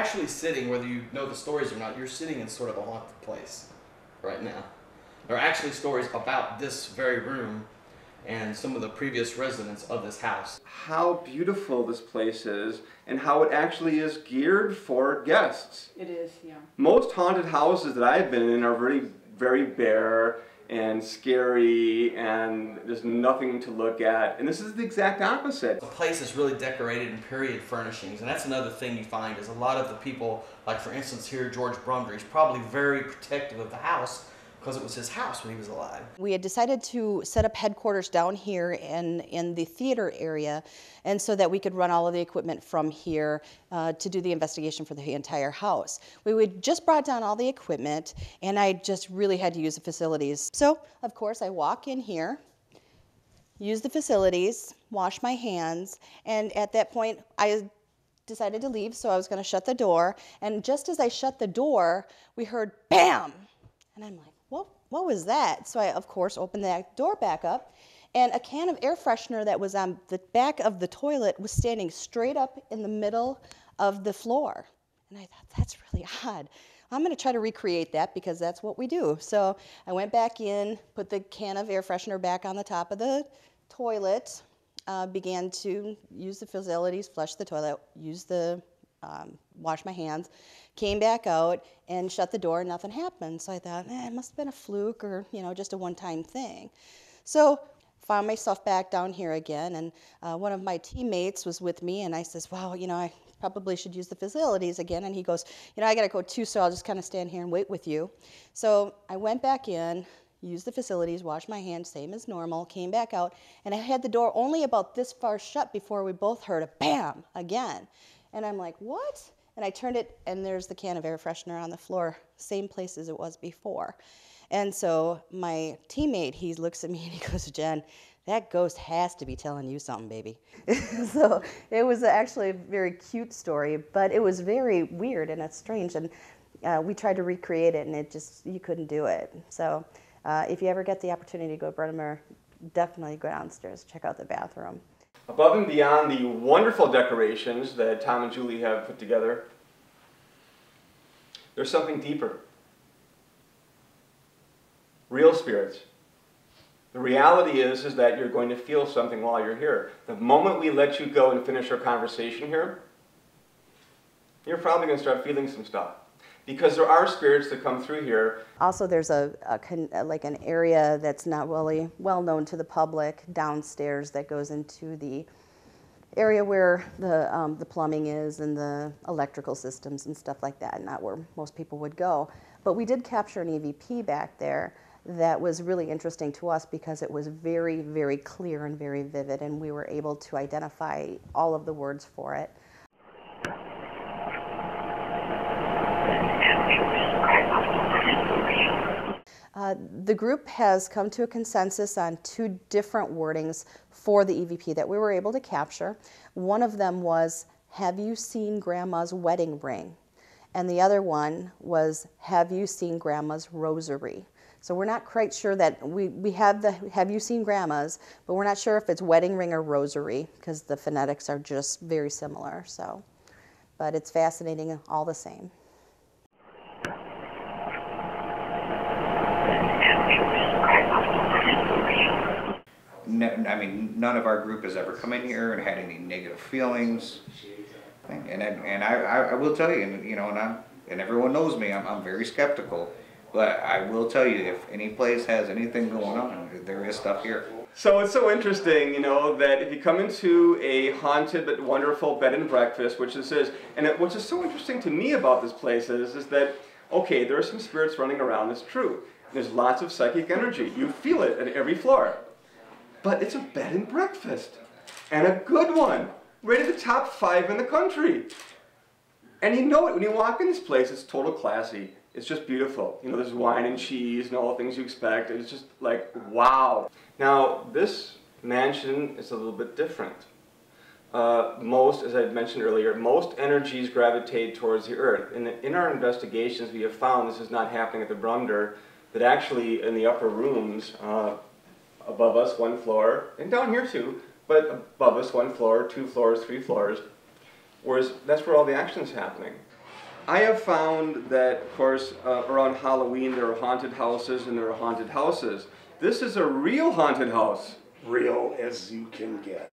actually sitting, whether you know the stories or not, you're sitting in sort of a haunted place right now. There are actually stories about this very room and some of the previous residents of this house. How beautiful this place is and how it actually is geared for guests. It is, yeah. Most haunted houses that I've been in are very bare and scary, and there's nothing to look at. And this is the exact opposite. The place is really decorated in period furnishings, and that's another thing you find is a lot of the people, like for instance here, George Brumder, he's probably very protective of the house because it was his house when he was alive. We had decided to set up headquarters down here in the theater area, and so that we could run all of the equipment from here to do the investigation for the entire house. We would just brought down all the equipment, and I just really had to use the facilities. So, of course, I walk in here, use the facilities, wash my hands, and at that point, I decided to leave, so I was going to shut the door, and just as I shut the door, we heard BAM! And I'm like, what was that? So I, of course, opened that door back up, and a can of air freshener that was on the back of the toilet was standing straight up in the middle of the floor. And I thought, that's really odd. I'm going to try to recreate that because that's what we do. So I went back in, put the can of air freshener back on the top of the toilet, began to use the facilities, flush the toilet, wash my hands, came back out and shut the door, and nothing happened. So I thought, it must have been a fluke or, just a one-time thing. So found myself back down here again, and one of my teammates was with me, and I says, wow, I probably should use the facilities again. And he goes, I got to go too, so I'll just kind of stand here and wait with you. So I went back in, used the facilities, washed my hands, same as normal, came back out, and I had the door only about this far shut before we both heard a BAM again. And I'm like, what? And I turned it, and there's the can of air freshener on the floor, same place as it was before. And so my teammate, he looks at me and he goes, Jen, that ghost has to be telling you something, baby. So it was actually a very cute story, but it was very weird and it's strange. And we tried to recreate it, and you couldn't do it. So if you ever get the opportunity to go to Brumder, definitely go downstairs, check out the bathroom. Above and beyond the wonderful decorations that Tom and Julie have put together, there's something deeper. Real spirits. The reality is that you're going to feel something while you're here. The moment we let you go and finish our conversation here, you're probably going to start feeling some stuff. Because there are spirits that come through here. Also, there's like an area that's not really well known to the public downstairs that goes into the area where the plumbing is and the electrical systems and stuff like that, not where most people would go. But we did capture an EVP back there that was really interesting to us because it was very, very clear and very vivid, and we were able to identify all of the words for it. The group has come to a consensus on 2 different wordings for the EVP that we were able to capture. One of them was, have you seen Grandma's wedding ring? And the other one was, have you seen Grandma's rosary? So we're not quite sure that we have the have you seen Grandma's, but we're not sure if it's wedding ring or rosary because the phonetics are just very similar. So, but it's fascinating all the same. I mean, none of our group has ever come in here and had any negative feelings. And I will tell you, and everyone knows me, I'm very skeptical. But I will tell you, if any place has anything going on, there is stuff here. So it's so interesting, that if you come into a haunted but wonderful bed and breakfast, which this is, and what is so interesting to me about this place is that, okay, there are some spirits running around, it's true. There's lots of psychic energy. You feel it at every floor. But it's a bed and breakfast, and a good one, rated the top 5 in the country. And you know it, when you walk in this place, it's total classy. It's just beautiful. There's wine and cheese and all the things you expect. It's just like, wow. Now, this mansion is a little bit different. As I mentioned earlier, most energies gravitate towards the earth. In our investigations, we have found this is not happening at the Brumder, that actually in the upper rooms, above us 1 floor, and down here too, but above us 1 floor, 2 floors, 3 floors, whereas that's where all the action's happening. I have found that, of course, around Halloween there are haunted houses and there are haunted houses. This is a real haunted house. Real as you can get.